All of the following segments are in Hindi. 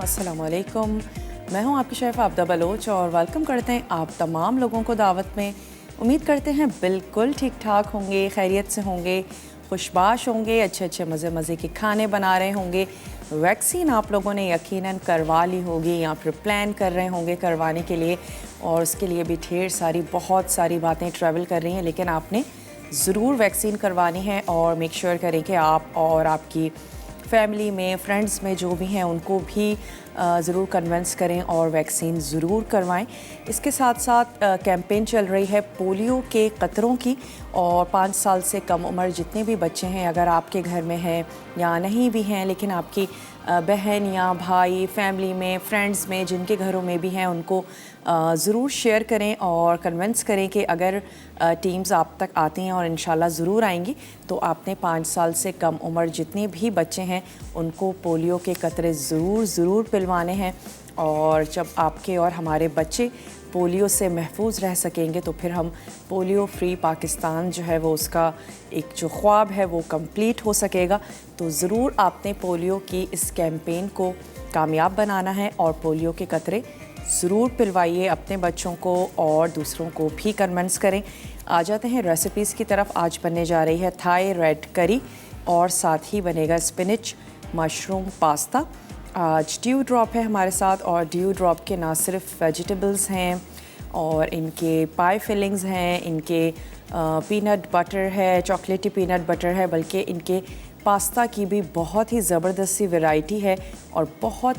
अस्सलामुअलैकुम। मैं हूं आपकी शेफ़ आबदा बलोच और वेलकम करते हैं आप तमाम लोगों को दावत में। उम्मीद करते हैं बिल्कुल ठीक ठाक होंगे, खैरियत से होंगे, खुशबाश होंगे, अच्छे अच्छे मज़े मज़े के खाने बना रहे होंगे। वैक्सीन आप लोगों ने यकीनन करवा ली होगी या फिर प्लान कर रहे होंगे करवाने के लिए, और उसके लिए भी ढेर सारी बहुत सारी बातें ट्रैवल कर रही हैं, लेकिन आपने ज़रूर वैक्सीन करवानी है। और मेक श्योर करें कि आप और आपकी फैमिली में, फ्रेंड्स में जो भी हैं उनको भी ज़रूर कन्विंस करें और वैक्सीन ज़रूर करवाएं। इसके साथ साथ कैंपेन चल रही है पोलियो के कतरों की, और 5 साल से कम उम्र जितने भी बच्चे हैं, अगर आपके घर में हैं या नहीं भी हैं लेकिन आपकी बहन या भाई, फैमिली में, फ्रेंड्स में जिनके घरों में भी हैं, उनको ज़रूर शेयर करें और कन्विंस करें कि अगर टीम्स आप तक आती हैं, और इंशाल्लाह ज़रूर आएंगी, तो आपने 5 साल से कम उम्र जितने भी बच्चे हैं उनको पोलियो के कतरे ज़रूर पिलवाने हैं। और जब आपके और हमारे बच्चे पोलियो से महफूज रह सकेंगे तो फिर हम पोलियो फ्री पाकिस्तान जो है वो उसका एक जो ख्वाब है वो कंप्लीट हो सकेगा। तो ज़रूर आपने पोलियो की इस कैंपेन को कामयाब बनाना है और पोलियो के कतरे ज़रूर पिलवाइए अपने बच्चों को और दूसरों को भी कन्विंस करें। आ जाते हैं रेसिपीज़ की तरफ। आज बनने जा रही है थाई रेड करी और साथ ही बनेगा स्पिनिच मशरूम पास्ता। आज ड्यू ड्रॉप है हमारे साथ, और ड्यू ड्रॉप के ना सिर्फ वेजिटेबल्स हैं और इनके पाई फिलिंग्स हैं, इनके पीनट बटर है, चॉकलेटी पीनट बटर है, बल्कि इनके पास्ता की भी बहुत ही ज़बरदस्त सी वैरायटी है और बहुत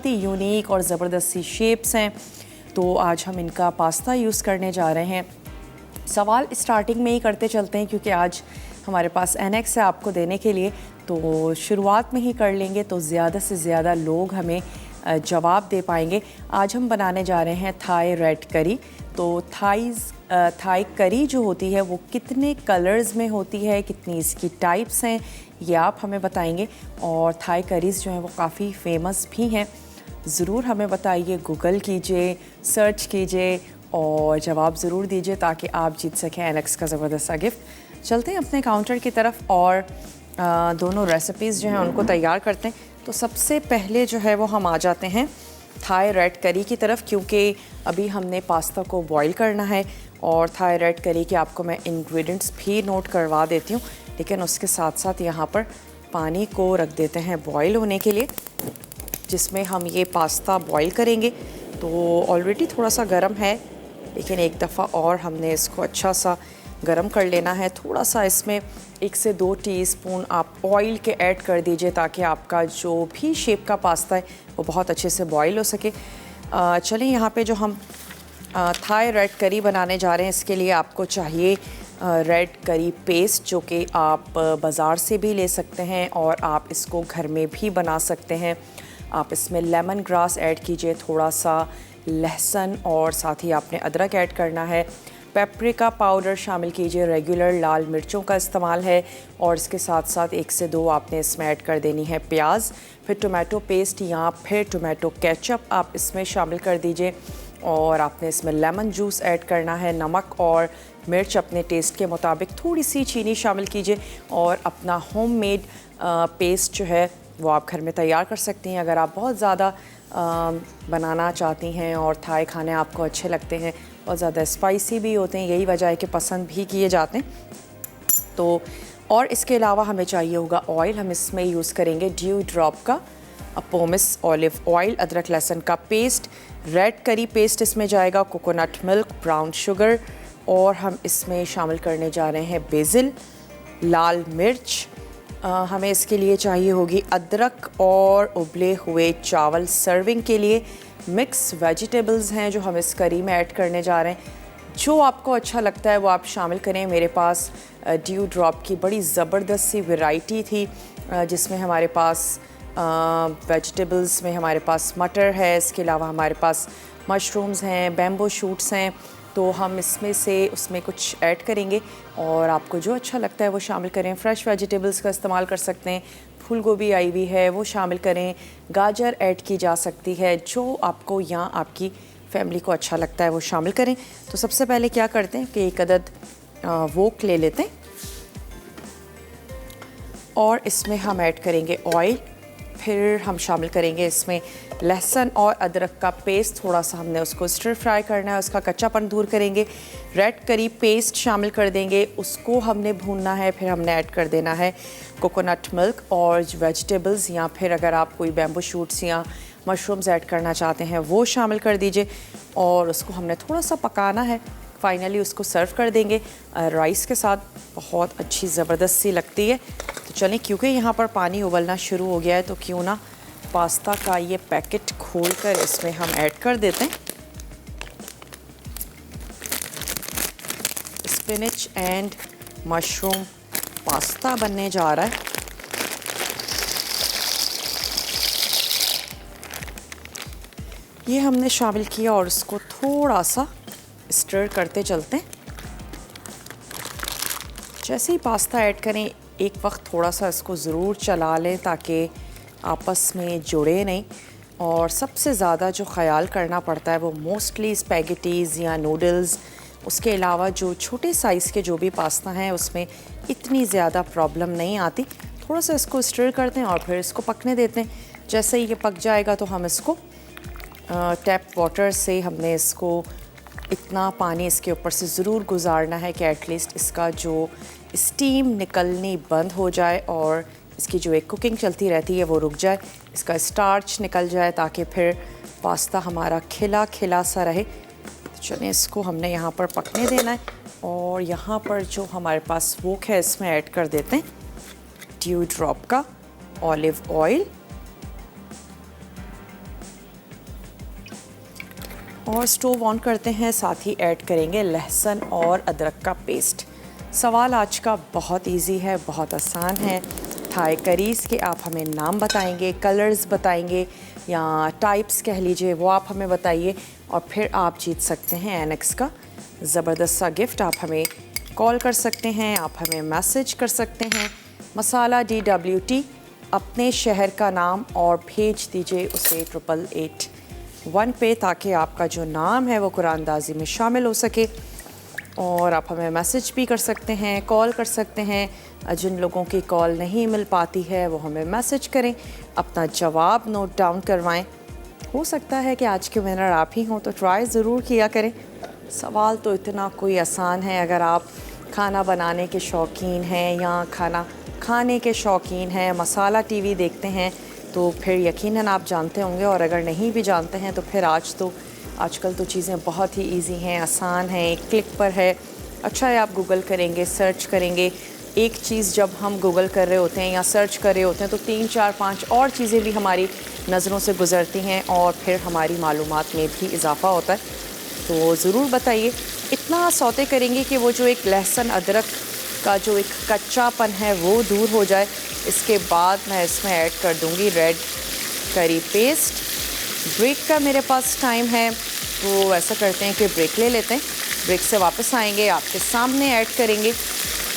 ही यूनिक और ज़बरदस्त सी शेप्स हैं। तो आज हम इनका पास्ता यूज़ करने जा रहे हैं। सवाल स्टार्टिंग में ही करते चलते हैं क्योंकि आज हमारे पास एनेक्स है आपको देने के लिए, तो शुरुआत में ही कर लेंगे तो ज़्यादा से ज़्यादा लोग हमें जवाब दे पाएंगे। आज हम बनाने जा रहे हैं थाई रेड करी। तो थाई करी जो होती है वो कितने कलर्स में होती है, कितनी इसकी टाइप्स हैं, ये आप हमें बताएंगे। और थाई करीज़ जो हैं वो काफ़ी फेमस भी हैं। ज़रूर हमें बताइए, गूगल कीजिए, सर्च कीजिए और जवाब ज़रूर दीजिए ताकि आप जीत सकें एनेक्स का ज़बरदस्त सा गिफ्ट। चलते हैं अपने काउंटर की तरफ और दोनों रेसिपीज़ जो हैं उनको तैयार करते हैं। तो सबसे पहले जो है वो हम आ जाते हैं थाई रेड करी की तरफ, क्योंकि अभी हमने पास्ता को बॉईल करना है। और थाई रेड करी के आपको मैं इंग्रेडिएंट्स भी नोट करवा देती हूँ, लेकिन उसके साथ साथ यहाँ पर पानी को रख देते हैं बॉईल होने के लिए, जिसमें हम ये पास्ता बॉईल करेंगे। तो ऑलरेडी थोड़ा सा गर्म है, लेकिन एक दफ़ा और हमने इसको अच्छा सा गरम कर लेना है। थोड़ा सा इसमें 1 से 2 टीस्पून आप ऑयल के ऐड कर दीजिए ताकि आपका जो भी शेप का पास्ता है वो बहुत अच्छे से बॉईल हो सके। चलें, यहाँ पे जो हम थाई रेड करी बनाने जा रहे हैं, इसके लिए आपको चाहिए रेड करी पेस्ट, जो कि आप बाज़ार से भी ले सकते हैं और आप इसको घर में भी बना सकते हैं। आप इसमें लेमन ग्रास ऐड कीजिए, थोड़ा सा लहसुन और साथ ही आपने अदरक ऐड करना है। पेपरिका पाउडर शामिल कीजिए, रेगुलर लाल मिर्चों का इस्तेमाल है। और इसके साथ साथ 1 से 2 आपने इसमें ऐड कर देनी है प्याज। फिर टोमेटो पेस्ट या फिर टोमेटो केचप आप इसमें शामिल कर दीजिए। और आपने इसमें लेमन जूस ऐड करना है। नमक और मिर्च अपने टेस्ट के मुताबिक, थोड़ी सी चीनी शामिल कीजिए। और अपना होममेड पेस्ट जो है वो आप घर में तैयार कर सकती हैं। अगर आप बहुत ज़्यादा बनाना चाहती हैं और थाई खाने आपको अच्छे लगते हैं, बहुत ज़्यादा स्पाइसी भी होते हैं, यही वजह है कि पसंद भी किए जाते हैं। तो और इसके अलावा हमें चाहिए होगा ऑयल। हम इसमें यूज़ करेंगे ड्यू ड्रॉप का पोमेस ऑलिव ऑयल, अदरक लहसुन का पेस्ट, रेड करी पेस्ट इसमें जाएगा, कोकोनट मिल्क, ब्राउन शुगर, और हम इसमें शामिल करने जा रहे हैं बेसिल, लाल मिर्च। हमें इसके लिए चाहिए होगी अदरक और उबले हुए चावल। सर्विंग के लिए मिक्स वेजिटेबल्स हैं जो हम इस करी में ऐड करने जा रहे हैं। जो आपको अच्छा लगता है वो आप शामिल करें। मेरे पास ड्यू ड्रॉप की बड़ी ज़बरदस्त सी वैरायटी थी, जिसमें हमारे पास वेजिटेबल्स में हमारे पास मटर है, इसके अलावा हमारे पास मशरूम्स हैं, बैम्बू शूट्स हैं। तो हम इसमें से उसमें कुछ ऐड करेंगे और आपको जो अच्छा लगता है वो शामिल करें। फ्रेश वेजिटेबल्स का इस्तेमाल कर सकते हैं, फूल गोभी आई हुई है वो शामिल करें, गाजर ऐड की जा सकती है, जो आपको या आपकी फैमिली को अच्छा लगता है वो शामिल करें। तो सबसे पहले क्या करते हैं कि एक अदद वोक ले लेते हैं और इसमें हम ऐड करेंगे ऑयल। फिर हम शामिल करेंगे इसमें लहसुन और अदरक का पेस्ट, थोड़ा सा हमने उसको स्टर फ्राई करना है, उसका कच्चापन दूर करेंगे। रेड करी पेस्ट शामिल कर देंगे, उसको हमने भूनना है। फिर हमने ऐड कर देना है कोकोनट मिल्क और वेजिटेबल्स, या फिर अगर आप कोई बैम्बू शूट्स या मशरूम्स ऐड करना चाहते हैं वो शामिल कर दीजिए, और उसको हमने थोड़ा सा पकाना है। फाइनली उसको सर्व कर देंगे राइस के साथ। बहुत अच्छी ज़बरदस्त सी लगती है। तो चलें, क्योंकि यहाँ पर पानी उबलना शुरू हो गया है, तो क्यों ना पास्ता का ये पैकेट खोलकर इसमें हम ऐड कर देते हैं। स्पिनच एंड मशरूम पास्ता बनने जा रहा है। ये हमने शामिल किया और इसको थोड़ा सा स्टर करते चलते हैं। जैसे ही पास्ता ऐड करें, एक वक्त थोड़ा सा इसको ज़रूर चला लें ताकि आपस में जुड़े नहीं। और सबसे ज़्यादा जो ख्याल करना पड़ता है वो मोस्टली स्पैगेटीज़ या नूडल्स, उसके अलावा जो छोटे साइज़ के जो भी पास्ता हैं उसमें इतनी ज़्यादा प्रॉब्लम नहीं आती। थोड़ा सा इसको स्टर करते हैं और फिर इसको पकने देते हैं। जैसे ही ये पक जाएगा तो हम इसको टैप वाटर से हमने इसको इतना पानी इसके ऊपर से ज़रूर गुजारना है कि एटलीस्ट इसका जो स्टीम निकलनी बंद हो जाए और इसकी जो एक कुकिंग चलती रहती है वो रुक जाए, इसका स्टार्च निकल जाए, ताकि फिर पास्ता हमारा खिला खिला सा रहे। तो चलिए, इसको हमने यहाँ पर पकने देना है। और यहाँ पर जो हमारे पास वोक है इसमें ऐड कर देते हैं ड्यू ड्रॉप का ऑलिव ऑयल, और स्टोव ऑन करते हैं। साथ ही ऐड करेंगे लहसुन और अदरक का पेस्ट। सवाल आज का बहुत इजी है, बहुत आसान है। थाई करीज़ के आप हमें नाम बताएंगे, कलर्स बताएंगे या टाइप्स कह लीजिए, वो आप हमें बताइए, और फिर आप जीत सकते हैं एनेक्स का ज़बरदस्त सा गिफ्ट। आप हमें कॉल कर सकते हैं, आप हमें मैसेज कर सकते हैं, मसाला DWT अपने शहर का नाम, और भेज दीजिए उसे 8881 पे, ताकि आपका जो नाम है वो कुरानदाजी में शामिल हो सके। और आप हमें मैसेज भी कर सकते हैं, कॉल कर सकते हैं। जिन लोगों की कॉल नहीं मिल पाती है वो हमें मैसेज करें, अपना जवाब नोट डाउन करवाएं। हो सकता है कि आज के विनर आप ही हों, तो ट्राई ज़रूर किया करें। सवाल तो इतना कोई आसान है। अगर आप खाना बनाने के शौकीन हैं या खाना खाने के शौकीन हैं, मसाला TV देखते हैं, तो फिर यकीनन आप जानते होंगे। और अगर नहीं भी जानते हैं तो फिर आजकल तो चीज़ें बहुत ही इजी हैं, आसान हैं, एक क्लिक पर है। अच्छा है, आप गूगल करेंगे, सर्च करेंगे। एक चीज़ जब हम गूगल कर रहे होते हैं या सर्च कर रहे होते हैं तो 3, 4, 5 और चीज़ें भी हमारी नज़रों से गुज़रती हैं, और फिर हमारी मालूमात में भी इजाफ़ा होता है। तो ज़रूर बताइए। इतना सौते करेंगे कि वो जो एक लहसुन अदरक का जो एक कच्चापन है वो दूर हो जाए। इसके बाद मैं इसमें ऐड कर दूंगी रेड करी पेस्ट। ब्रेक का मेरे पास टाइम है, तो ऐसा करते हैं कि ब्रेक ले लेते हैं। ब्रेक से वापस आएंगे, आपके सामने ऐड करेंगे,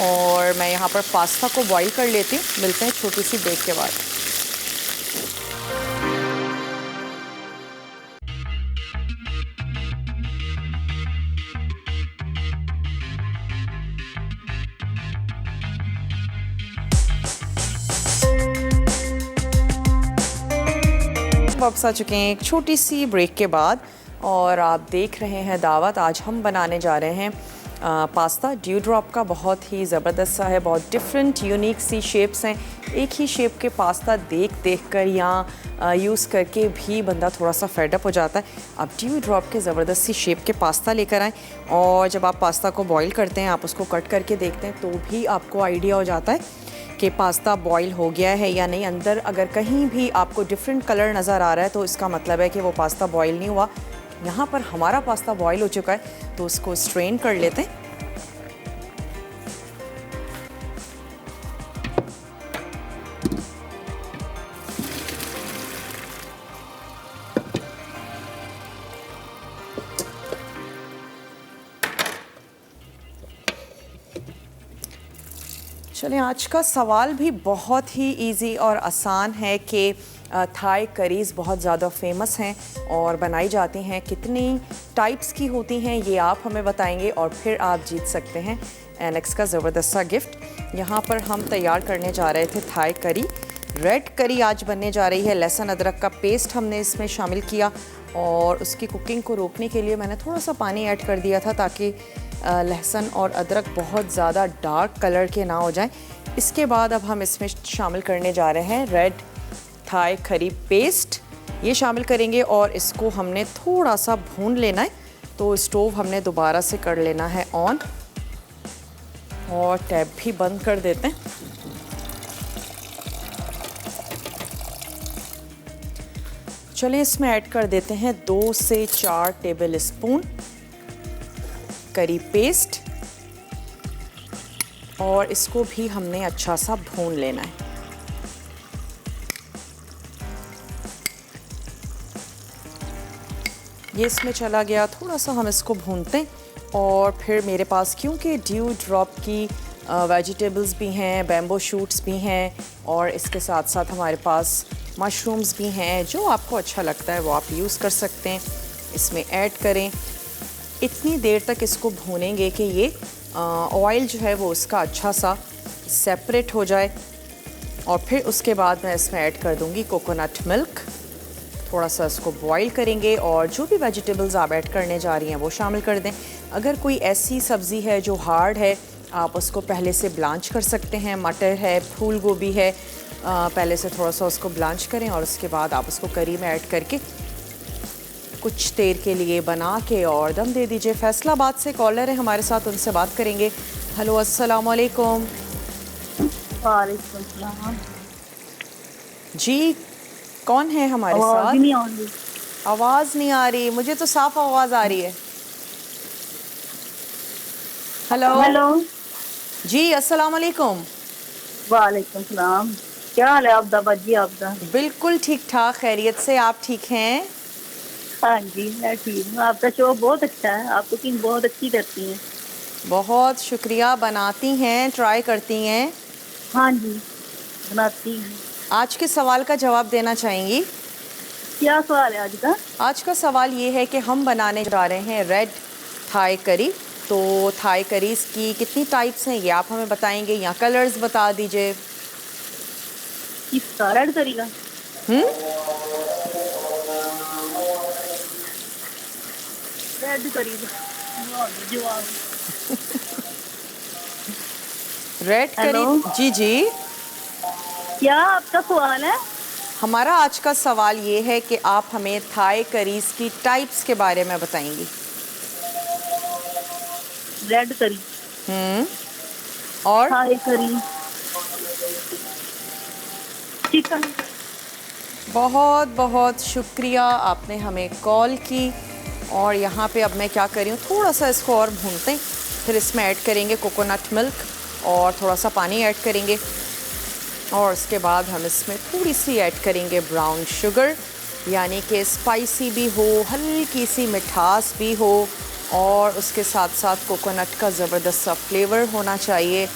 और मैं यहाँ पर पास्ता को बॉईल कर लेती हूँ। मिलते हैं छोटी सी ब्रेक के बाद। वापस आ चुके हैं एक छोटी सी ब्रेक के बाद, और आप देख रहे हैं दावत। आज हम बनाने जा रहे हैं पास्ता ड्यू ड्रॉप का। बहुत ही ज़बरदस्त सा है, बहुत डिफरेंट यूनिक सी शेप्स हैं। एक ही शेप के पास्ता देख कर या यूज़ करके भी बंदा थोड़ा सा फेडअप हो जाता है। अब ड्यू ड्रॉप के ज़बरदस्त सी शेप के पास्ता लेकर आएँ, और जब आप पास्ता को बॉईल करते हैं, आप उसको कट करके देखते हैं, तो भी आपको आइडिया हो जाता है कि पास्ता बॉईल हो गया है या नहीं। अंदर अगर कहीं भी आपको डिफरेंट कलर नज़र आ रहा है तो इसका मतलब है कि वो पास्ता बॉईल नहीं हुआ। यहाँ पर हमारा पास्ता बॉईल हो चुका है, तो उसको स्ट्रेन कर लेते हैं। चलें, आज का सवाल भी बहुत ही इजी और आसान है कि थाई करीज़ बहुत ज़्यादा फेमस हैं और बनाई जाती हैं। कितनी टाइप्स की होती हैं ये आप हमें बताएंगे, और फिर आप जीत सकते हैं एनेक्स का ज़बरदस्त सा गिफ्ट। यहाँ पर हम तैयार करने जा रहे थे थाई करी। रेड करी आज बनने जा रही है। लहसुन अदरक का पेस्ट हमने इसमें शामिल किया और उसकी कुकिंग को रोकने के लिए मैंने थोड़ा सा पानी ऐड कर दिया था ताकि लहसुन और अदरक बहुत ज़्यादा डार्क कलर के ना हो जाएं। इसके बाद अब हम इसमें शामिल करने जा रहे हैं रेड थाई करी पेस्ट। ये शामिल करेंगे और इसको हमने थोड़ा सा भून लेना है। तो स्टोव हमने दोबारा से कर लेना है ऑन और टैप भी बंद कर देते हैं। चलिए इसमें ऐड कर देते हैं 2 से 4 टेबल स्पून करी पेस्ट और इसको भी हमने अच्छा सा भून लेना है। ये इसमें चला गया, थोड़ा सा हम इसको भूनते हैं और फिर मेरे पास क्योंकि ड्यू ड्रॉप की वेजिटेबल्स भी हैं, बैम्बो शूट्स भी हैं और इसके साथ साथ हमारे पास मशरूम्स भी हैं, जो आपको अच्छा लगता है वो आप यूज़ कर सकते हैं। इसमें ऐड करें, इतनी देर तक इसको भूनेंगे कि ये ऑयल जो है वो उसका अच्छा सा सेपरेट हो जाए और फिर उसके बाद मैं इसमें ऐड कर दूंगी कोकोनट मिल्क। थोड़ा सा इसको बॉईल करेंगे और जो भी वेजिटेबल्स आप ऐड करने जा रही हैं वो शामिल कर दें। अगर कोई ऐसी सब्ज़ी है जो हार्ड है आप उसको पहले से ब्लांच कर सकते हैं। मटर है, फूल गोभी है, पहले से थोड़ा सा उसको ब्लांच करें और उसके बाद आप उसको करी में ऐड करके कुछ देर के लिए बना के और दम दे दीजिए। फैसलाबाद से कॉलर है हमारे साथ, उनसे बात करेंगे। हेलो, अस्सलाम वालेकुम। वालेकुम सलाम। जी, कौन है हमारे साथ? नहीं आ रही। आवाज़ नहीं आ रही, मुझे तो साफ आवाज़ आ रही है। हेलो हेलो जी, अस्सलाम वालेकुम। वालेकुम सलाम। क्या हाल है आपदा बाजी? आपदा बिल्कुल ठीक ठाक, खैरियत से। आप ठीक हैं? हाँ जी, मैं ठीक हूँ। आपका शो बहुत अच्छा है, आप कुकिंग बहुत अच्छी करती हैं। बहुत शुक्रिया। बनाती हैं, ट्राई करती हैं। हाँ जी, बनाती हैं। आज के सवाल का जवाब देना चाहेंगी? क्या सवाल है आज का? आज का सवाल ये है कि हम बनाने जा रहे हैं रेड थाई करी। तो थाई करीज की कितनी टाइप्स हैं ये आप हमें बताएंगे या कलर्स बता दीजिए? किसका? रेड करेगा? रेड करेगा जवाब। रेड करी। जी जी, क्या आपका सवाल है? हमारा आज का सवाल ये है कि आप हमें थाई करीज की टाइप्स के बारे में बताएंगी। रेड करी और थाई करी, चिकन। बहुत बहुत शुक्रिया, आपने हमें कॉल की। और यहाँ पे अब मैं क्या कर रही हूँ, थोड़ा सा इसको और भूनते हैं, फिर इसमें ऐड करेंगे कोकोनट मिल्क और थोड़ा सा पानी ऐड करेंगे और उसके बाद हम इसमें थोड़ी सी ऐड करेंगे ब्राउन शुगर, यानी कि स्पाइसी भी हो, हल्की सी मिठास भी हो और उसके साथ साथ कोकोनट का ज़बरदस्त सा फ्लेवर होना चाहिए।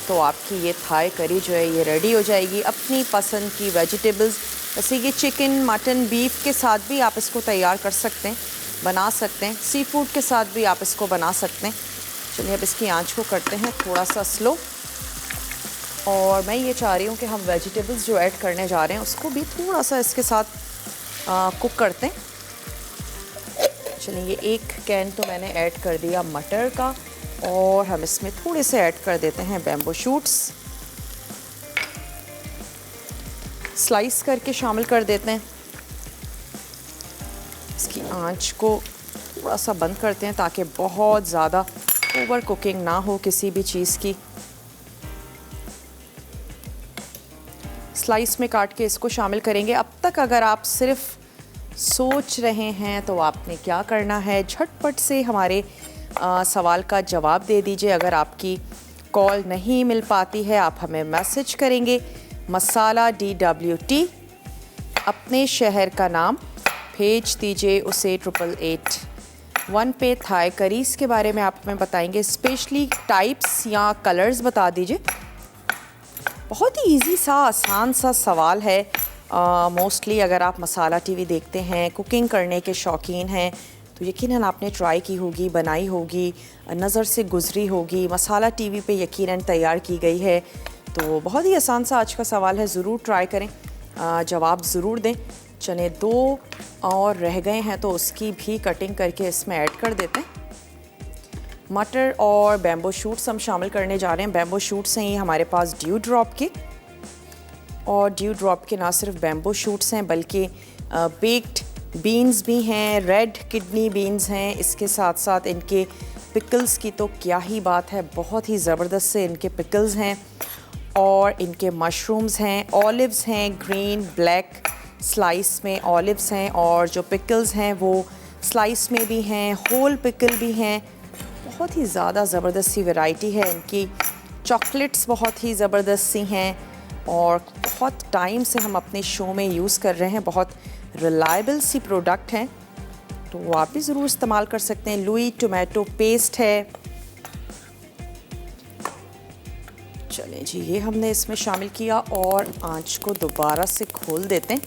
तो आपकी ये थाई करी जो है ये रेडी हो जाएगी। अपनी पसंद की वेजिटेबल्स जैसे कि चिकन, मटन, बीफ के साथ भी आप इसको तैयार कर सकते हैं, बना सकते हैं। सी फूड के साथ भी आप इसको बना सकते हैं। चलिए अब इसकी आंच को करते हैं थोड़ा सा स्लो और मैं ये चाह रही हूँ कि हम वेजिटेबल्स जो ऐड करने जा रहे हैं उसको भी थोड़ा सा इसके साथ कुक करते हैं। चलिए ये एक कैन तो मैंने ऐड कर दिया मटर का और हम इसमें थोड़े से ऐड कर देते हैं बैम्बो शूट्स, स्लाइस करके शामिल कर देते हैं। इसकी आंच को थोड़ा सा बंद करते हैं ताकि बहुत ज़्यादा ओवर कुकिंग ना हो किसी भी चीज़ की। स्लाइस में काट के इसको शामिल करेंगे। अब तक अगर आप सिर्फ सोच रहे हैं तो आपने क्या करना है, झटपट से हमारे सवाल का जवाब दे दीजिए। अगर आपकी कॉल नहीं मिल पाती है आप हमें मैसेज करेंगे, मसाला DWT, अपने शहर का नाम भेज दीजिए उसे 8881 पे। थाई करीज के बारे में आप हमें बताएंगे, स्पेशली टाइप्स या कलर्स बता दीजिए। बहुत ही इजी सा, आसान सा सवाल है। मोस्टली अगर आप मसाला टीवी देखते हैं, कुकिंग करने के शौकीन हैं तो यकीनन आपने ट्राई की होगी, बनाई होगी, नज़र से गुजरी होगी। मसाला टीवी पे यकीनन तैयार की गई है। तो बहुत ही आसान सा आज का सवाल है, ज़रूर ट्राई करें, जवाब ज़रूर दें। चने 2 और रह गए हैं तो उसकी भी कटिंग करके इसमें ऐड कर देते हैं। मटर और बैम्बो शूट्स हम शामिल करने जा रहे हैं। बैम्बो शूट्स हैं ये हमारे पास ड्यू ड्रॉप के, और ड्यू ड्रॉप के ना सिर्फ बैम्बो शूट्स हैं बल्कि बेक्ड बीन्स भी हैं, रेड किडनी बीन्स हैं। इसके साथ साथ इनके पिकल्स की तो क्या ही बात है, बहुत ही ज़बरदस्त से इनके पिकल्स हैं, और इनके मशरूम्स हैं, ऑलिव्स हैं, ग्रीन ब्लैक स्लाइस में ऑलिव्स हैं, और जो पिकल्स हैं वो स्लाइस में भी हैं, होल पिकल भी हैं। बहुत ही ज़्यादा ज़बरदस्त सी वैरायटी है इनकी। चॉकलेट्स बहुत ही ज़बरदस्त सी हैं, और बहुत टाइम से हम अपने शो में यूज़ कर रहे हैं। बहुत रिलायबल सी प्रोडक्ट हैं, तो आप भी ज़रूर इस्तेमाल कर सकते हैं। लुई टोमेटो पेस्ट है। चलें जी, ये हमने इसमें शामिल किया और आंच को दोबारा से खोल देते हैं।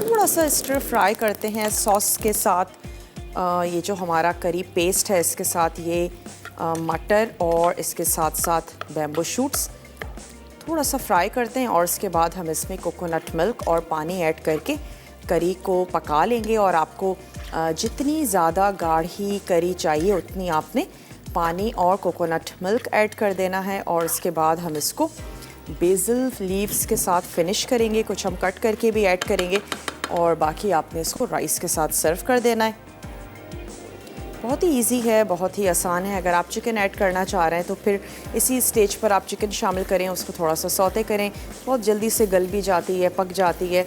थोड़ा सा स्टर फ्राई करते हैं सॉस के साथ। ये जो हमारा करी पेस्ट है इसके साथ ये मटर और इसके साथ साथ बैम्बो शूट्स थोड़ा सा फ्राई करते हैं, और इसके बाद हम इसमें कोकोनट मिल्क और पानी ऐड करके करी को पका लेंगे। और आपको जितनी ज़्यादा गाढ़ी करी चाहिए उतनी आपने पानी और कोकोनट मिल्क ऐड कर देना है। और इसके बाद हम इसको बेसिल लीव्स के साथ फिनिश करेंगे, कुछ हम कट करके भी ऐड करेंगे, और बाकी आपने इसको राइस के साथ सर्व कर देना है। बहुत ही इजी है, बहुत ही आसान है। अगर आप चिकन ऐड करना चाह रहे हैं तो फिर इसी स्टेज पर आप चिकन शामिल करें, उसको थोड़ा सा सौते करें, बहुत जल्दी से गल भी जाती है, पक जाती है।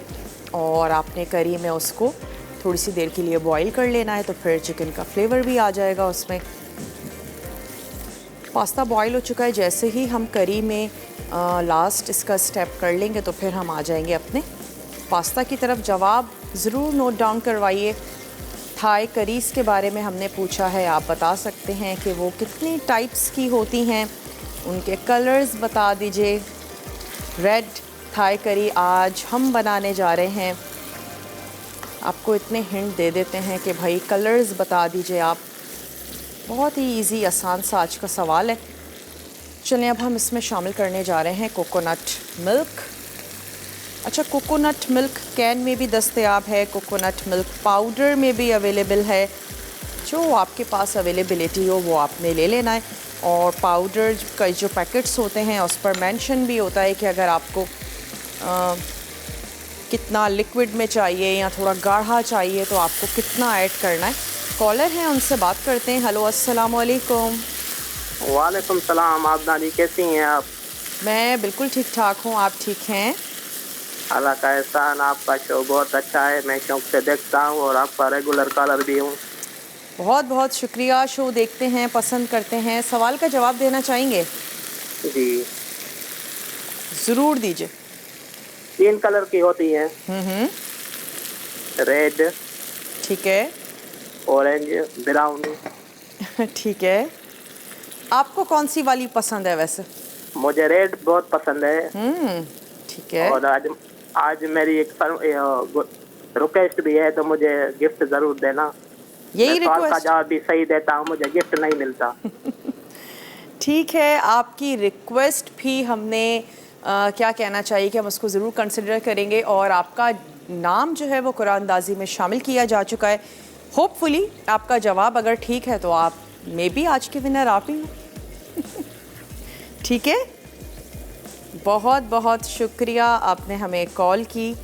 और आपने करी में उसको थोड़ी सी देर के लिए बॉईल कर लेना है, तो फिर चिकन का फ्लेवर भी आ जाएगा उसमें। पास्ता बॉईल हो चुका है, जैसे ही हम करी में लास्ट इसका स्टेप कर लेंगे तो फिर हम आ जाएंगे अपने पास्ता की तरफ। जवाब ज़रूर नोट डाउन करवाइए। थाई करीज़ के बारे में हमने पूछा है, आप बता सकते हैं कि वो कितनी टाइप्स की होती हैं, उनके कलर्स बता दीजिए। रेड थाई करी आज हम बनाने जा रहे हैं, आपको इतने हिंट दे देते हैं कि भाई कलर्स बता दीजिए आप। बहुत ही इजी आसान सा आज का सवाल है। चलें अब हम इसमें शामिल करने जा रहे हैं कोकोनट मिल्क। अच्छा, कोकोनट मिल्क कैन में भी दस्तयाब है, कोकोनट मिल्क पाउडर में भी अवेलेबल है। जो आपके पास अवेलेबिलिटी हो वो आपने ले लेना है। और पाउडर का जो पैकेट्स होते हैं उस पर मेंशन भी होता है कि अगर आपको कितना लिक्विड में चाहिए या थोड़ा गाढ़ा चाहिए तो आपको कितना ऐड करना है। कॉलर हैं, उनसे बात करते हैं। हेलो, अस्सलाम वालेकुम। वालेकुम सलाम। आप नानी कैसी हैं आप? मैं बिल्कुल ठीक ठाक हूँ, आप ठीक हैं? अल्लाह का एहसान, आपका शो बहुत अच्छा है, मैं शौक से देखता हूँ और आपका रेगुलर कॉलर भी हूँ। बहुत बहुत शुक्रिया। शो देखते हैं, पसंद करते हैं। सवाल का जवाब देना चाहेंगे? जी ज़रूर दीजिए। 3 कलर की होती हैं। रेड, ठीक है। Orange, brown. ठीक है, आपको कौन सी वाली पसंद है वैसे? मुझे रेड बहुत पसंद है। ठीक है। और आज मेरी एक रिक्वेस्ट भी है, तो मुझे गिफ्ट ज़रूर देना। यही मैं सवाल का रिक्वेस्ट? जवाब भी सही देता हूँ, मुझे गिफ्ट नहीं मिलता। ठीक है, आपकी रिक्वेस्ट भी हमने क्या कहना चाहिए कि हम उसको ज़रूर कंसिडर करेंगे, और आपका नाम जो है वो कुरानंदाजी में शामिल किया जा चुका है। होपफुली आपका जवाब अगर ठीक है तो आप मे बी आज के विनर आप ही हो। ठीक है, बहुत बहुत शुक्रिया, आपने हमें कॉल की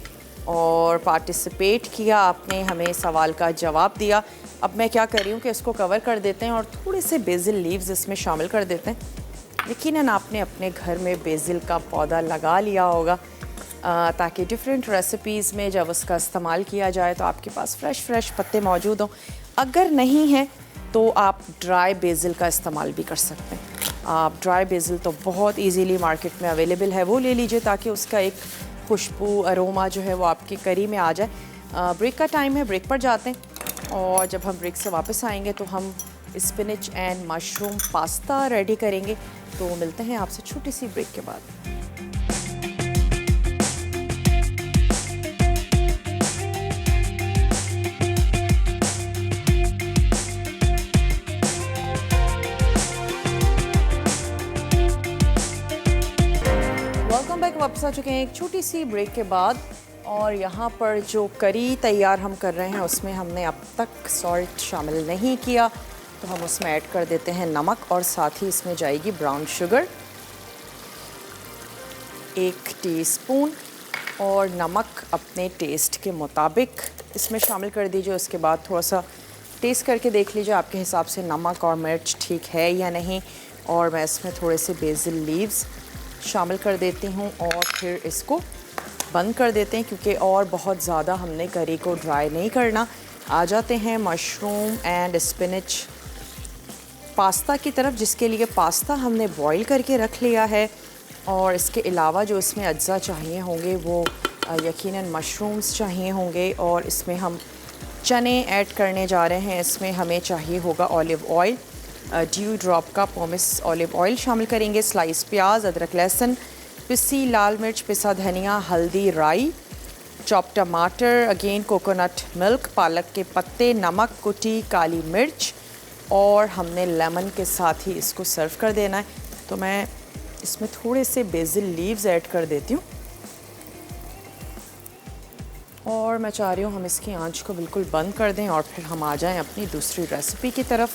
और पार्टिसिपेट किया, आपने हमें सवाल का जवाब दिया। अब मैं क्या कर रही हूँ कि इसको कवर कर देते हैं और थोड़े से बेसिल लीव्स इसमें शामिल कर देते हैं। यकीनन आपने अपने घर में बेसिल का पौधा लगा लिया होगा, ताकि डिफरेंट रेसिपीज़ में जब उसका इस्तेमाल किया जाए तो आपके पास फ्रेश पत्ते मौजूद हों। अगर नहीं है तो आप ड्राई बेसिल का इस्तेमाल भी कर सकते हैं। आप ड्राई बेसिल तो बहुत इजीली मार्केट में अवेलेबल है, वो ले लीजिए ताकि उसका एक खुशबू अरोमा जो है वो आपकी करी में आ जाए। ब्रेक का टाइम है, ब्रेक पर जाते हैं, और जब हम ब्रेक से वापस आएंगे तो हम spinach and mushroom pasta ready करेंगे। तो मिलते हैं आपसे छोटी सी ब्रेक के बाद। वापस आ चुके हैं एक छोटी सी ब्रेक के बाद और यहाँ पर जो करी तैयार हम कर रहे हैं उसमें हमने अब तक सॉल्ट शामिल नहीं किया, तो हम उसमें ऐड कर देते हैं नमक और साथ ही इसमें जाएगी ब्राउन शुगर 1 टीस्पून और नमक अपने टेस्ट के मुताबिक इसमें शामिल कर दीजिए। उसके बाद थोड़ा सा टेस्ट करके देख लीजिए आपके हिसाब से नमक और मिर्च ठीक है या नहीं। और मैं इसमें थोड़े से बेसिल लीव्स शामिल कर देती हूँ और फिर इसको बंद कर देते हैं क्योंकि और बहुत ज़्यादा हमने करी को ड्राई नहीं करना। आ जाते हैं मशरूम एंड स्पिनच पास्ता की तरफ, जिसके लिए पास्ता हमने बॉईल करके रख लिया है। और इसके अलावा जो इसमें अज्जा चाहिए होंगे वो यकीनन मशरूम्स चाहिए होंगे और इसमें हम चने ऐड करने जा रहे हैं। इसमें हमें चाहिए होगा ऑलिव ऑयल, ड्यू ड्रॉप का पॉमिस ऑलिव ऑयल शामिल करेंगे, स्लाइस प्याज, अदरक लहसुन, पिसी लाल मिर्च, पिसा धनिया, हल्दी, राई, चॉप टमाटर, अगेन कोकोनट मिल्क, पालक के पत्ते, नमक, कुटी काली मिर्च और हमने लेमन के साथ ही इसको सर्व कर देना है। तो मैं इसमें थोड़े से बेसिल लीव्स ऐड कर देती हूँ और मैं चाह रही हूँ हम इसकी आंच को बिल्कुल बंद कर दें और फिर हम आ जाएं अपनी दूसरी रेसिपी की तरफ।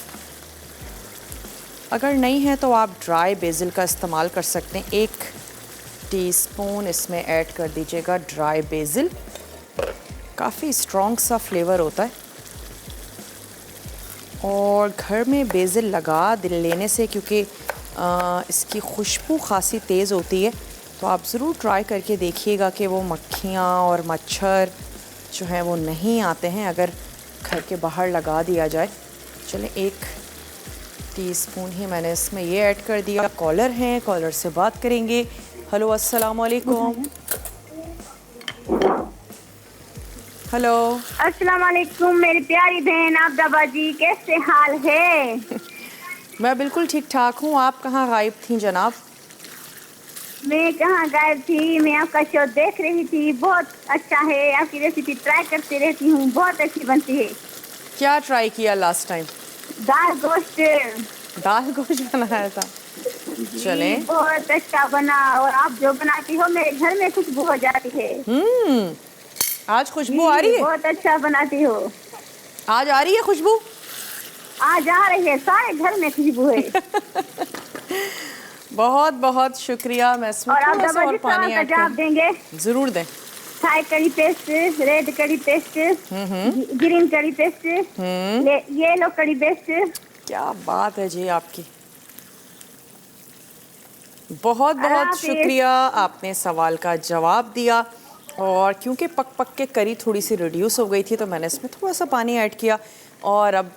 अगर नहीं है तो आप ड्राई बेसिल का इस्तेमाल कर सकते हैं। 1 टीस्पून इसमें ऐड कर दीजिएगा ड्राई बेसिल, काफ़ी स्ट्रॉन्ग सा फ्लेवर होता है और घर में बेसिल लगा लेने से क्योंकि इसकी खुशबू खासी तेज़ होती है, तो आप ज़रूर ट्राई करके देखिएगा कि वो मक्खियाँ और मच्छर जो हैं वो नहीं आते हैं अगर घर के बाहर लगा दिया जाए। चलें 1 टीस्पून ही मैंने इसमें ये ऐड कर दिया। कॉलर हैं, कॉलर से बात करेंगे। हेलो, अस्सलाम वालेकुम। हेलो, अस्सलाम वालेकुम मेरी प्यारी बहन आबदा बाजी, कैसे हाल है? मैं बिल्कुल ठीक ठाक हूँ। आप कहाँ गायब थी जनाब? मैं कहाँ गायब थी, मैं आपका शो देख रही थी। बहुत अच्छा है, आपकी रेसिपी ट्राई करती रहती हूँ, बहुत अच्छी बनती है। क्या ट्राई किया लास्ट टाइम? दाल गोश्त। दाल गोश्त बनाया था। चलें, बहुत अच्छा बना और आप जो बनाती हो मेरे घर में खुशबू हो जाती है। आज खुशबू आ रही है? बहुत अच्छा बनाती हो। आज आ रही है खुशबू? आज आ रही है, सारे घर में खुशबू है। बहुत बहुत शुक्रिया। मैं इसमें और आप थोड़ा सा और पानी ऐड जवाब देंगे। ज़रूर दें। Thai curry paste, red curry paste, green curry paste, yellow curry paste. क्या बात है जी आपकी। बहुत बहुत शुक्रिया, आपने सवाल का जवाब दिया। और क्योंकि पक पक के करी थोड़ी सी रिड्यूस हो गई थी तो मैंने इसमें थोड़ा सा पानी ऐड किया और अब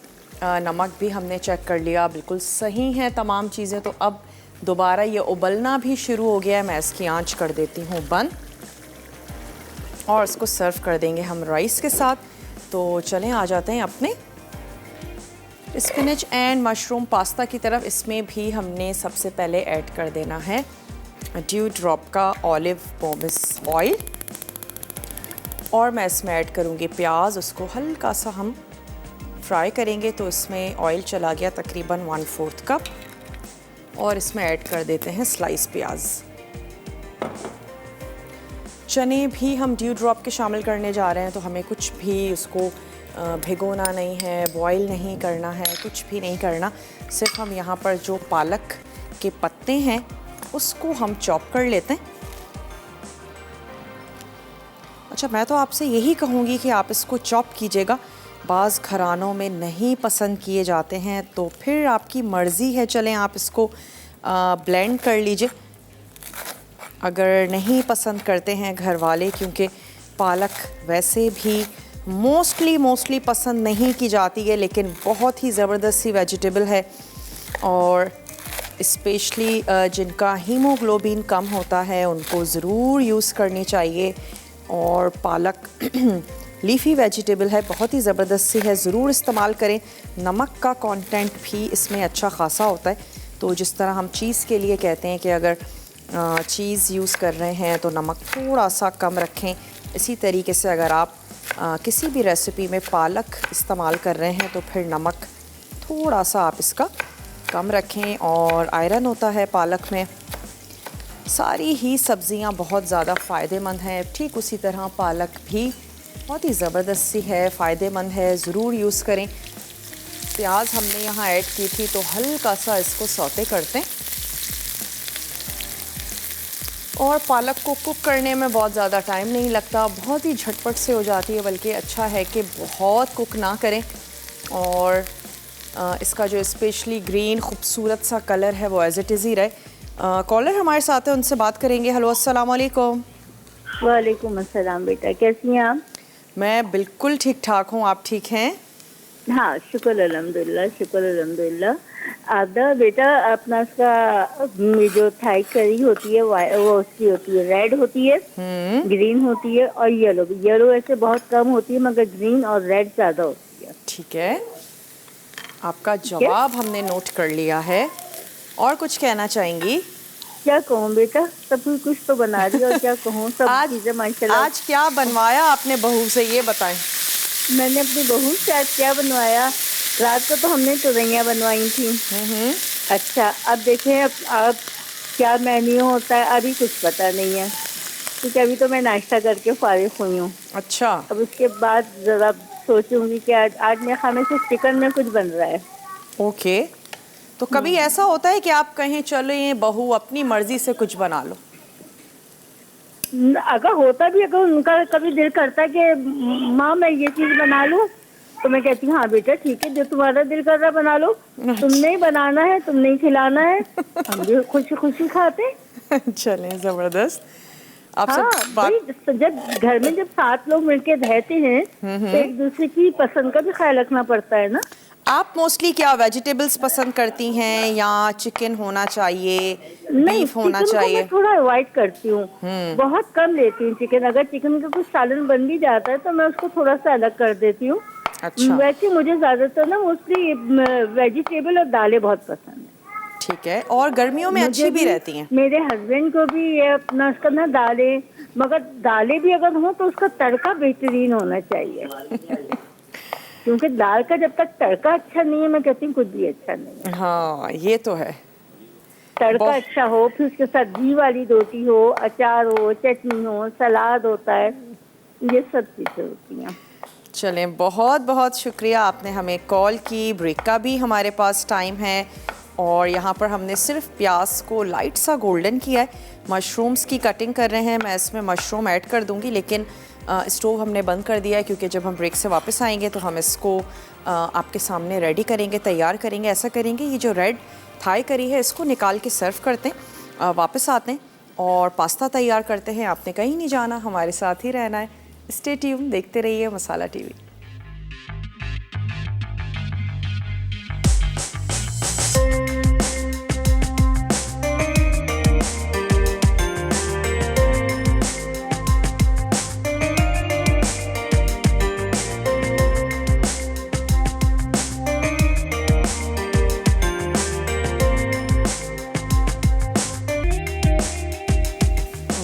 नमक भी हमने चेक कर लिया, बिल्कुल सही है तमाम चीज़ें। तो अब दोबारा ये उबलना भी शुरू हो गया है। मैं इसकी आंच कर देती हूँ बंद और इसको सर्व कर देंगे हम राइस के साथ। तो चलें आ जाते हैं अपने स्पिनच एंड मशरूम पास्ता की तरफ। इसमें भी हमने सबसे पहले ऐड कर देना है ड्यू ड्रॉप का ऑलिव पॉमिस ऑयल और मैं इसमें ऐड करूँगी प्याज। उसको हल्का सा हम फ्राई करेंगे। तो इसमें ऑयल चला गया तकरीबन 1/4 कप और इसमें ऐड कर देते हैं स्लाइस प्याज। चने भी हम ड्यू ड्रॉप के शामिल करने जा रहे हैं, तो हमें कुछ भी उसको भिगोना नहीं है, बॉईल नहीं करना है, कुछ भी नहीं करना। सिर्फ हम यहाँ पर जो पालक के पत्ते हैं उसको हम चॉप कर लेते हैं। अच्छा, मैं तो आपसे यही कहूँगी कि आप इसको चॉप कीजिएगा। बाज़ घरानों में नहीं पसंद किए जाते हैं तो फिर आपकी मर्ज़ी है, चलें आप इसको ब्लेंड कर लीजिए। अगर नहीं पसंद करते हैं घर वाले, क्योंकि पालक वैसे भी मोस्टली पसंद नहीं की जाती है, लेकिन बहुत ही ज़बरदस्त सी वेजिटेबल है और स्पेशली जिनका हीमोग्लोबिन कम होता है उनको ज़रूर यूज़ करनी चाहिए। और पालक लीफी वेजिटेबल है, बहुत ही ज़बरदस्त सी है, ज़रूर इस्तेमाल करें। नमक का कंटेंट भी इसमें अच्छा खासा होता है। तो जिस तरह हम चीज़ के लिए कहते हैं कि अगर चीज़ यूज़ कर रहे हैं तो नमक थोड़ा सा कम रखें, इसी तरीके से अगर आप किसी भी रेसिपी में पालक इस्तेमाल कर रहे हैं तो फिर नमक थोड़ा सा आप इसका कम रखें। और आयरन होता है पालक में, सारी ही सब्जियां बहुत ज़्यादा फ़ायदेमंद हैं, ठीक उसी तरह पालक भी बहुत ही ज़बरदस्त सी है, फ़ायदेमंद है, ज़रूर यूज़ करें। प्याज हमने यहाँ ऐड की थी तो हल्का सा इसको सौते करते हैं। और पालक को कुक करने में बहुत ज़्यादा टाइम नहीं लगता, बहुत ही झटपट से हो जाती है, बल्कि अच्छा है कि बहुत कुक ना करें। और इसका जो स्पेशली ग्रीन खूबसूरत सा कलर है वो एज इट इज़ ही रहे। कॉलर हमारे साथ है, उनसे बात करेंगे। हेलो, अस्सलाम वालेकुम। वालेकुम अस्सलाम बेटा, कैसी हैं आप? मैं बिल्कुल ठीक ठाक हूँ, आप ठीक हैं? हाँ, शुक्र अल्हम्दुलिल्लाह, शुक्र अल्हम्दुलिल्लाह। आप ना बेटा अपना इसका जो थाई करी होती है वो उसकी होती है, रेड होती है, ग्रीन होती है और येलो भी। येलो ऐसे बहुत कम होती है मगर ग्रीन और रेड ज़्यादा होती है। ठीक है, आपका जवाब हमने नोट कर लिया है। और कुछ कहना चाहेंगी? क्या कहूँ बेटा, सब कुछ तो बना रही और क्या कहूँ, सब चीज़ें माशाल्लाह। आज क्या बनवाया आपने बहू से, ये बताएं। मैंने अपनी बहू से आज क्या बनवाया? रात को तो हमने तुरैयाँ बनवाई थी। अच्छा, अब देखें अब क्या मेन्यू होता है अभी कुछ पता नहीं है, क्योंकि अभी तो मैं नाश्ता करके फारिग हुई हूँ। अच्छा, अब उसके बाद ज़रा सोचूंगी कि आज मेरे खाने से चिकन में कुछ बन रहा है। ओके। तो कभी ऐसा होता है कि आप कहें चलो ये बहू अपनी मर्जी से कुछ बना लो? अगर होता भी, अगर उनका कभी दिल करता है कि माँ मैं ये चीज़ बना लूँ, तो मैं कहती हूँ हाँ बेटा ठीक है, जो तुम्हारा दिल कर रहा बना लो, तुमने ही बनाना है, तुमने ही खिलाना है, हम भी खुशी खुशी खाते। चलें, ज़बरदस्त। आपसे हाँ भाई, जब घर में जब 7 लोग मिलके रहते हैं तो एक दूसरे की पसंद का भी ख्याल रखना पड़ता है ना। आप मोस्टली क्या वेजिटेबल्स पसंद करती हैं या चिकन होना चाहिए, नहीं, बीफ होना चिकन को चाहिए? मैं थोड़ा अवॉइड करती हूँ, बहुत कम लेती हूँ चिकन। अगर चिकन का कुछ सालन बन भी जाता है तो मैं उसको थोड़ा सा अलग कर देती हूँ। अच्छा, वैसे मुझे ज्यादातर ना मोस्टली वेजिटेबल और दालें बहुत पसंद है। ठीक है। और गर्मियों में अच्छी भी रहती हैं। मेरे हस्बैंड को भी ये अपना उसका ना दालें, मगर दालें भी अगर हो तो उसका तड़का बेहतरीन होना चाहिए। क्योंकि दाल का जब तक तड़का अच्छा नहीं है, मैं कहती हूँ कुछ भी अच्छा नहीं है। हाँ, ये तो है। तड़का अच्छा हो, फिर उसके साथ घी वाली रोटी हो, अचार हो, चटनी हो, सलाद होता है, ये सब चीज़ें होती हैं। चलें, बहुत बहुत शुक्रिया, आपने हमें कॉल की। ब्रेक का भी हमारे पास टाइम है और यहाँ पर हमने सिर्फ प्याज को लाइट सा गोल्डन किया है। मशरूम्स की कटिंग कर रहे हैं, मैं इसमें मशरूम ऐड कर दूँगी, लेकिन स्टोव हमने बंद कर दिया है क्योंकि जब हम ब्रेक से वापस आएंगे तो हम इसको आपके सामने रेडी करेंगे, तैयार करेंगे। ऐसा करेंगे, ये जो रेड थाई करी है इसको निकाल के सर्व करते हैं, वापस आते हैं और पास्ता तैयार करते हैं। आपने कहीं नहीं जाना, हमारे साथ ही रहना है। स्टे ट्यून, देखते रहिए मसाला टीवी।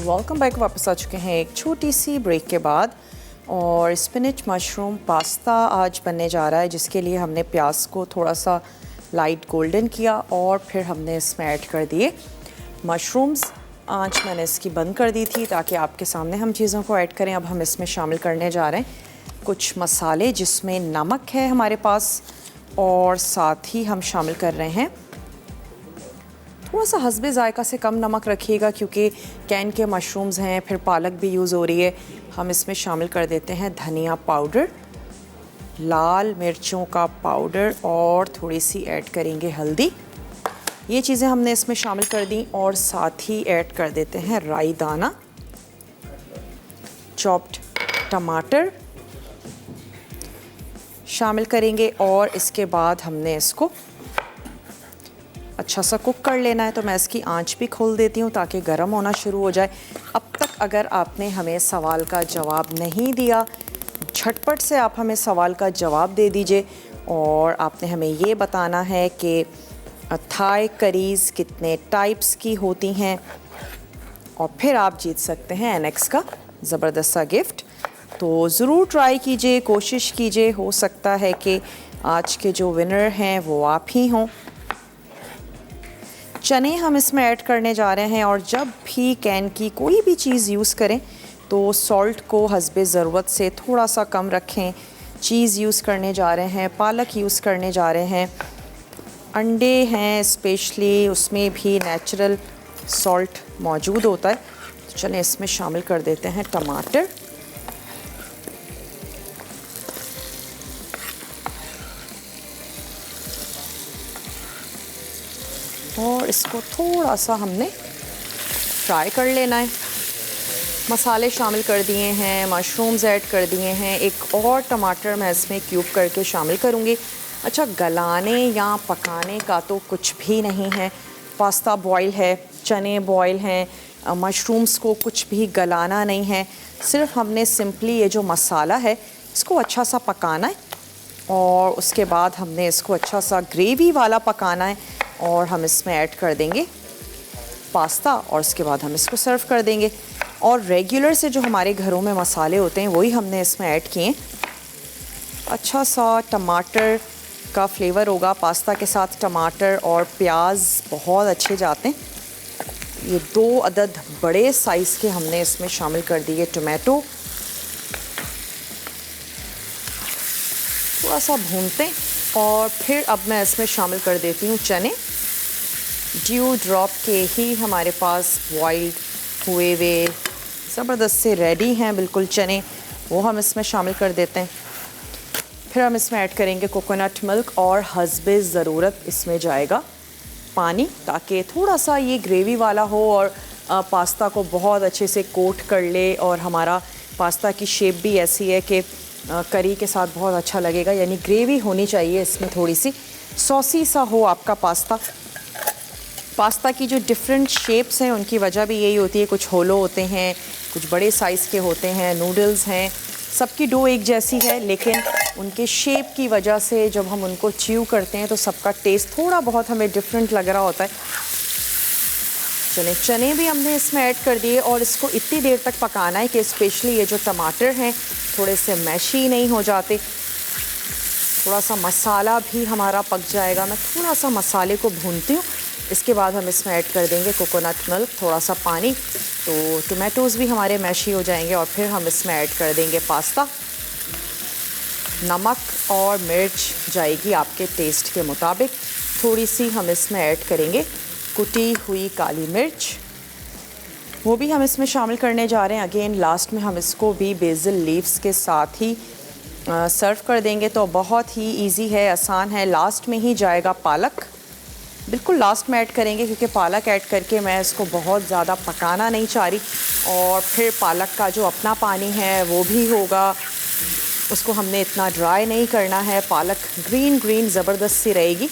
वेलकम बैक, वापस आ चुके हैं एक छोटी सी ब्रेक के बाद। और स्पिनच मशरूम पास्ता आज बनने जा रहा है, जिसके लिए हमने प्याज को थोड़ा सा लाइट गोल्डन किया और फिर हमने इसमें ऐड कर दिए मशरूम्स। आंच मैंने इसकी बंद कर दी थी ताकि आपके सामने हम चीज़ों को ऐड करें। अब हम इसमें शामिल करने जा रहे हैं कुछ मसाले, जिसमें नमक है हमारे पास और साथ ही हम शामिल कर रहे हैं थोड़ा सा हस्बे ज़ायका से कम नमक रखिएगा क्योंकि कैन के मशरूम्स हैं, फिर पालक भी यूज़ हो रही है। हम इसमें शामिल कर देते हैं धनिया पाउडर, लाल मिर्चों का पाउडर और थोड़ी सी ऐड करेंगे हल्दी। ये चीज़ें हमने इसमें शामिल कर दी और साथ ही ऐड कर देते हैं राई दाना, चॉप्ड टमाटर शामिल करेंगे और इसके बाद हमने इसको अच्छा सा कुक कर लेना है। तो मैं इसकी आंच भी खोल देती हूँ ताकि गर्म होना शुरू हो जाए। अब तक अगर आपने हमें सवाल का जवाब नहीं दिया, झटपट से आप हमें सवाल का जवाब दे दीजिए और आपने हमें ये बताना है कि थाई करीज़ कितने टाइप्स की होती हैं और फिर आप जीत सकते हैं एनेक्स का ज़बरदस्त सा गिफ्ट। तो ज़रूर ट्राई कीजिए, कोशिश कीजिए, हो सकता है कि आज के जो विनर हैं वो आप ही हों। चने हम इसमें ऐड करने जा रहे हैं। और जब भी कैन की कोई भी चीज़ यूज़ करें तो सॉल्ट को हस्बे ज़रूरत से थोड़ा सा कम रखें। चीज़ यूज़ करने जा रहे हैं, पालक यूज़ करने जा रहे हैं, अंडे हैं स्पेशली, उसमें भी नेचुरल सॉल्ट मौजूद होता है। तो चलें इसमें शामिल कर देते हैं टमाटर। और इसको थोड़ा सा हमने फ्राई कर लेना है। मसाले शामिल कर दिए हैं, मशरूम्स ऐड कर दिए हैं, एक और टमाटर मैं इसमें क्यूब करके शामिल करूँगी। अच्छा, गलाने या पकाने का तो कुछ भी नहीं है। पास्ता बॉयल है, चने बॉयल हैं, मशरूम्स को कुछ भी गलाना नहीं है। सिर्फ हमने सिंपली ये जो मसाला है इसको अच्छा सा पकाना है और उसके बाद हमने इसको अच्छा सा ग्रेवी वाला पकाना है। और हम इसमें ऐड कर देंगे पास्ता और उसके बाद हम इसको सर्व कर देंगे। और रेगुलर से जो हमारे घरों में मसाले होते हैं वही हमने इसमें ऐड किए। अच्छा सा टमाटर का फ्लेवर होगा, पास्ता के साथ टमाटर और प्याज बहुत अच्छे जाते हैं। ये 2 अदद बड़े साइज़ के हमने इसमें शामिल कर दिए टोमेटो। थोड़ा सा भूनते हैं और फिर अब मैं इसमें शामिल कर देती हूँ चने। ड्यू ड्रॉप के ही हमारे पास बॉइल्ड हुए हुए ज़बरदस्त से रेडी हैं बिल्कुल चने, वो हम इसमें शामिल कर देते हैं। फिर हम इसमें ऐड करेंगे कोकोनट मिल्क और हस्बे ज़रूरत इसमें जाएगा पानी, ताकि थोड़ा सा ये ग्रेवी वाला हो और पास्ता को बहुत अच्छे से कोट कर ले। और हमारा पास्ता की शेप भी ऐसी है कि करी के साथ बहुत अच्छा लगेगा, यानी ग्रेवी होनी चाहिए इसमें, थोड़ी सी सॉसी सा हो आपका पास्ता। पास्ता की जो डिफरेंट शेप्स हैं उनकी वजह भी यही होती है, कुछ होलो होते हैं, कुछ बड़े साइज़ के होते हैं, नूडल्स हैं, सबकी डो एक जैसी है लेकिन उनके शेप की वजह से जब हम उनको च्यू करते हैं तो सबका टेस्ट थोड़ा बहुत हमें डिफरेंट लग रहा होता है। चलें, चने भी हमने इसमें ऐड कर दिए और इसको इतनी देर तक पकाना है कि स्पेशली ये जो टमाटर हैं थोड़े से मैशी नहीं हो जाते। थोड़ा सा मसाला भी हमारा पक जाएगा। मैं थोड़ा सा मसाले को भूनती हूँ, इसके बाद हम इसमें ऐड कर देंगे कोकोनट मिल्क, थोड़ा सा पानी, तो टमाटोज़ भी हमारे मैशी हो जाएंगे। और फिर हम इसमें ऐड कर देंगे पास्ता। नमक और मिर्च जाएगी आपके टेस्ट के मुताबिक। थोड़ी सी हम इसमें ऐड करेंगे कुटी हुई काली मिर्च, वो भी हम इसमें शामिल करने जा रहे हैं। अगेन लास्ट में हम इसको भी बेसिल लीव्स के साथ ही सर्व कर देंगे। तो बहुत ही इजी है, आसान है। लास्ट में ही जाएगा पालक, बिल्कुल लास्ट में ऐड करेंगे क्योंकि पालक ऐड करके मैं इसको बहुत ज़्यादा पकाना नहीं चाह रही। और फिर पालक का जो अपना पानी है वो भी होगा, उसको हमने इतना ड्राई नहीं करना है। पालक ग्रीन ग्रीन ज़बरदस्त सी रहेगी।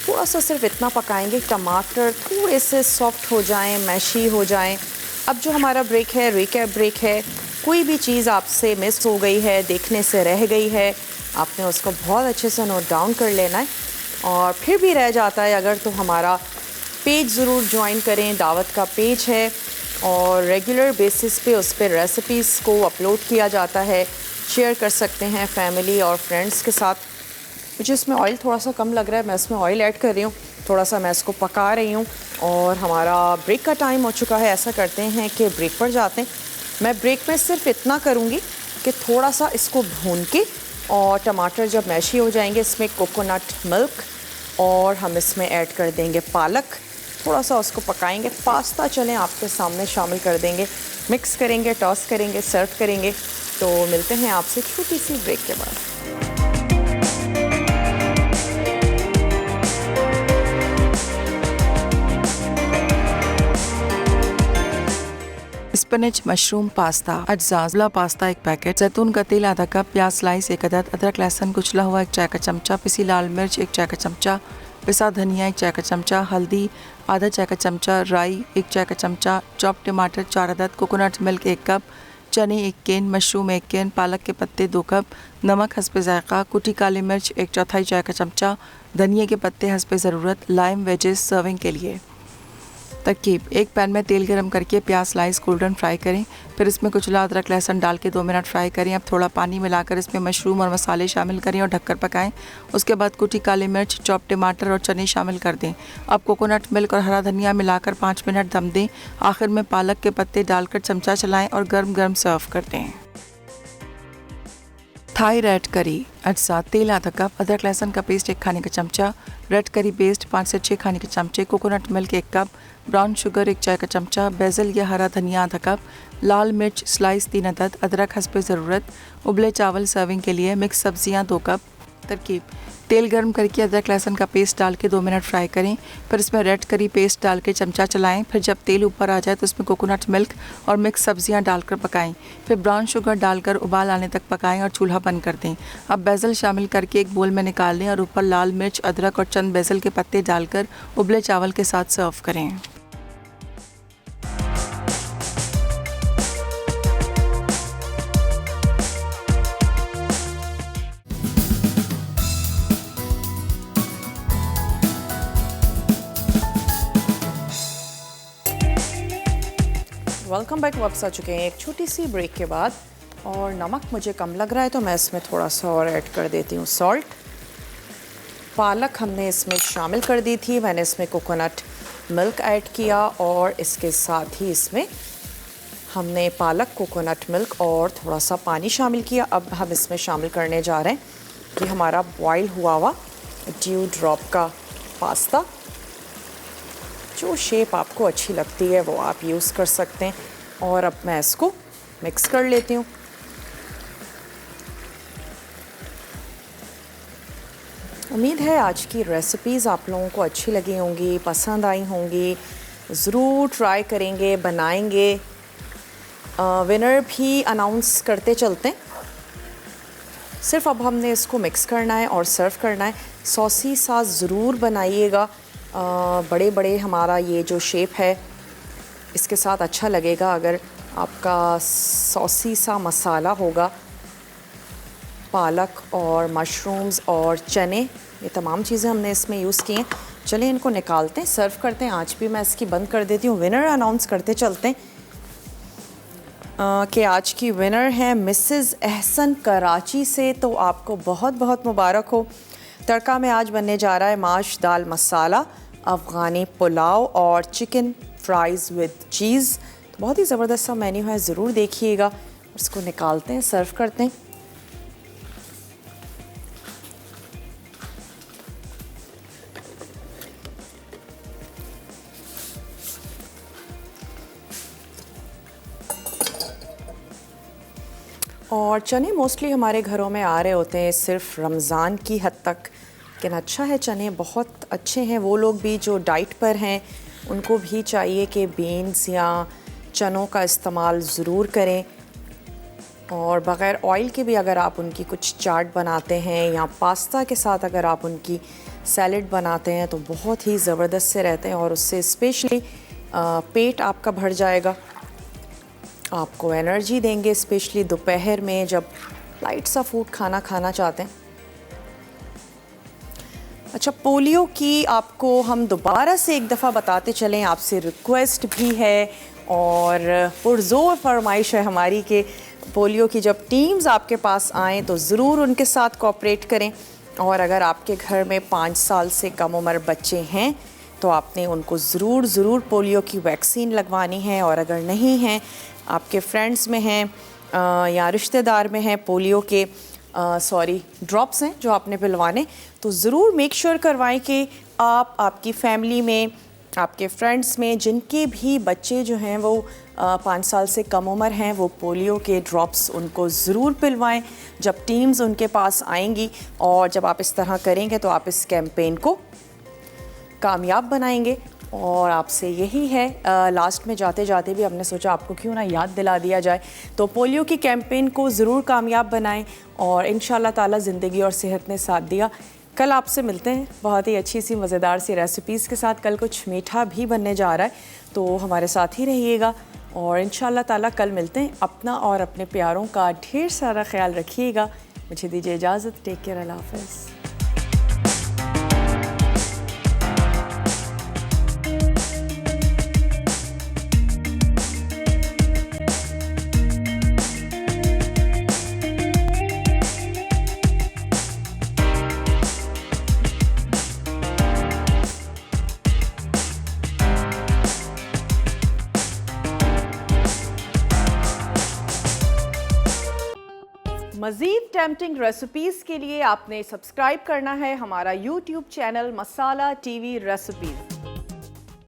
थोड़ा सा सिर्फ इतना पकाएंगे, टमाटर थोड़े से सॉफ्ट हो जाएं, मैशी हो जाएं। अब जो हमारा ब्रेक है, रिकैप ब्रेक है, कोई भी चीज़ आपसे मिस हो गई है, देखने से रह गई है, आपने उसको बहुत अच्छे से नोट डाउन कर लेना है। और फिर भी रह जाता है अगर, तो हमारा पेज ज़रूर ज्वाइन करें। दावत का पेज है और रेगुलर बेसिस पे उस पर रेसिपीज़ को अपलोड किया जाता है, शेयर कर सकते हैं फैमिली और फ्रेंड्स के साथ। मुझे इसमें ऑयल थोड़ा सा कम लग रहा है, मैं इसमें ऑयल ऐड कर रही हूँ, थोड़ा सा मैं इसको पका रही हूँ। और हमारा ब्रेक का टाइम हो चुका है। ऐसा करते हैं कि ब्रेक पर जाते हैं। मैं ब्रेक में सिर्फ इतना करूँगी कि थोड़ा सा इसको भून के, और टमाटर जब मैशी हो जाएंगे इसमें कोकोनट मिल्क और हम इसमें ऐड कर देंगे पालक, थोड़ा सा उसको पकाएंगे। पास्ता चलें आपके सामने शामिल कर देंगे, मिक्स करेंगे, टॉस करेंगे, सर्व करेंगे। तो मिलते हैं आपसे छोटी सी ब्रेक के बाद। स्पिनच मशरूम पास्ता, अज्जा पास्ता 1 पैकेट, जैतून का तेल आधा कप, प्याज स्लाइस 1 अदद, अदरक लहसुन कुचला हुआ 1 चाय का चमचा, पिसी लाल मिर्च 1 चाय का चमचा, पिसा धनिया 1 चाय का चमचा, हल्दी आधा चाय का चमचा, राई 1 चाय का चमचा, चॉप टमाटर 4 अदद, कोकोनट मिल्क 1 कप, चने 1 कैन, मशरूम 1 कैन, पालक के पत्ते 2 कप, नमक हस्बे जायका, कुटी काली मिर्च 1/4 चाय का चमचा, धनिया के पत्ते हस्बे ज़रूरत, लाइम वेजेस सर्विंग के लिए। तरकीब: एक पैन में तेल गरम करके प्याज स्लाइस गोल्डन फ्राई करें, फिर इसमें कुचला अदरक लहसुन डाल के 2 मिनट फ्राई करें। अब थोड़ा पानी मिलाकर इसमें मशरूम और मसाले शामिल करें और ढककर पकाएं। उसके बाद कुटी काली मिर्च, चॉप टमाटर और चने शामिल कर दें। अब कोकोनट मिल्क और हरा धनिया मिलाकर 5 मिनट दम दें। आखिर में पालक के पत्ते डालकर चमचा चलाएं और गर्म गर्म सर्व कर दें। थाई रेड करी अज्जा: तेल आधा कप, अदरक लहसुन का पेस्ट 1 खाने का चमचा, रेड करी पेस्ट 5 से 6 खाने के चमचे, coconut milk 1 cup, brown sugar 1 चाय का चमचा, बेसल या हरा धनिया आधा कप, लाल मिर्च स्लाइस 3 अदद, अदरक हस्बे ज़रूरत, उबले चावल सर्विंग के लिए, मिक्स सब्जियां 2 कप। तरकीब: तेल गर्म करके अदरक लहसुन का पेस्ट डाल के 2 मिनट फ्राई करें, फिर इसमें रेड करी पेस्ट डाल के चमचा चलाएं। फिर जब तेल ऊपर आ जाए तो इसमें कोकोनट मिल्क और मिक्स सब्जियां डालकर पकाएं। फिर ब्राउन शुगर डालकर उबाल आने तक पकाएं और चूल्हा बंद कर दें। अब बेसल शामिल करके एक बोल में निकाल लें और ऊपर लाल मिर्च, अदरक और चंद बेसल के पत्ते डालकर उबले चावल के साथ सर्व करें। Welcome back. वापस आ चुके हैं एक छोटी सी ब्रेक के बाद, और नमक मुझे कम लग रहा है तो मैं इसमें थोड़ा सा और ऐड कर देती हूँ सॉल्ट। पालक हमने इसमें शामिल कर दी थी, मैंने इसमें कोकोनट मिल्क ऐड किया और इसके साथ ही इसमें हमने पालक, कोकोनट मिल्क और थोड़ा सा पानी शामिल किया। अब हम इसमें शामिल करने जा रहे हैं कि हमारा बॉयल हुआ हुआ ड्यू ड्रॉप का पास्ता। जो शेप आपको अच्छी लगती है वो आप यूज़ कर सकते हैं। और अब मैं इसको मिक्स कर लेती हूँ। उम्मीद है आज की रेसिपीज़ आप लोगों को अच्छी लगी होंगी, पसंद आई होंगी। ज़रूर ट्राई करेंगे, बनाएंगे। विनर भी अनाउंस करते चलते हैं। सिर्फ अब हमने इसको मिक्स करना है और सर्व करना है। सॉसी सा ज़रूर बनाइएगा। बड़े बड़े हमारा ये जो शेप है इसके साथ अच्छा लगेगा अगर आपका सॉसी सा मसाला होगा। पालक और मशरूम्स और चने, ये तमाम चीज़ें हमने इसमें यूज़ की हैं। चलिए इनको निकालते हैं, सर्व करते हैं। आज भी मैं इसकी बंद कर देती हूँ। विनर अनाउंस करते चलते हैं कि आज की विनर है मिसेस एहसन कराची से। तो आपको बहुत बहुत मुबारक हो। तड़का में आज बनने जा रहा है माश दाल मसाला, अफ़गानी पुलाव और चिकन फ्राइज़ विद चीज़। तो बहुत ही ज़बरदस्त सा मेन्यू है, ज़रूर देखिएगा। इसको निकालते हैं, सर्व करते हैं। और चने मोस्टली हमारे घरों में आ रहे होते हैं सिर्फ रमज़ान की हद तक, लेकिन अच्छा है, चने बहुत अच्छे हैं। वो लोग भी जो डाइट पर हैं उनको भी चाहिए कि बीन्स या चनों का इस्तेमाल ज़रूर करें। और बग़ैर ऑयल के भी अगर आप उनकी कुछ चाट बनाते हैं या पास्ता के साथ अगर आप उनकी सैलड बनाते हैं तो बहुत ही ज़बरदस्त से रहते हैं। और उससे स्पेशली पेट आपका भर जाएगा, आपको एनर्जी देंगे, स्पेशली दोपहर में जब लाइट सा फूड खाना चाहते हैं। अच्छा, पोलियो की आपको हम दोबारा से एक दफ़ा बताते चलें, आपसे रिक्वेस्ट भी है और पुरज़ोर फरमाइश है हमारी कि पोलियो की जब टीम्स आपके पास आएँ तो ज़रूर उनके साथ कोऑपरेट करें। और अगर आपके घर में 5 साल से कम उम्र बच्चे हैं तो आपने उनको ज़रूर पोलियो की वैक्सीन लगवानी है। और अगर नहीं हैं, आपके फ्रेंड्स में हैं या रिश्तेदार में हैं पोलियो के ड्रॉप्स हैं जो आपने पिलवाने, तो ज़रूर मेक श्योर करवाएं कि आप, आपकी फैमिली में, आपके फ्रेंड्स में जिनके भी बच्चे जो हैं वो 5 साल से कम उम्र हैं, वो पोलियो के ड्रॉप्स उनको ज़रूर पिलवाएं जब टीम्स उनके पास आएंगी। और जब आप इस तरह करेंगे तो आप इस कैंपेन को कामयाब बनाएंगे। और आपसे यही है, लास्ट में जाते जाते भी हमने सोचा आपको क्यों ना याद दिला दिया जाए, तो पोलियो की कैंपेन को ज़रूर कामयाब बनाएं। और इंशाल्लाह ताला ज़िंदगी और सेहत ने साथ दिया। कल आपसे मिलते हैं बहुत ही अच्छी सी मज़ेदार सी रेसिपीज़ के साथ। कल कुछ मीठा भी बनने जा रहा है, तो हमारे साथ ही रहिएगा। और इंशाल्लाह ताला कल मिलते हैं। अपना और अपने प्यारों का ढेर सारा ख्याल रखिएगा। मुझे दीजिए इजाज़त। टेक केयर, अल्लाह हाफ़िज़। मज़ीद टेम्पटिंग रेसिपीज़ के लिए आपने सब्सक्राइब करना है हमारा YouTube चैनल मसाला TV रेसिपीज़।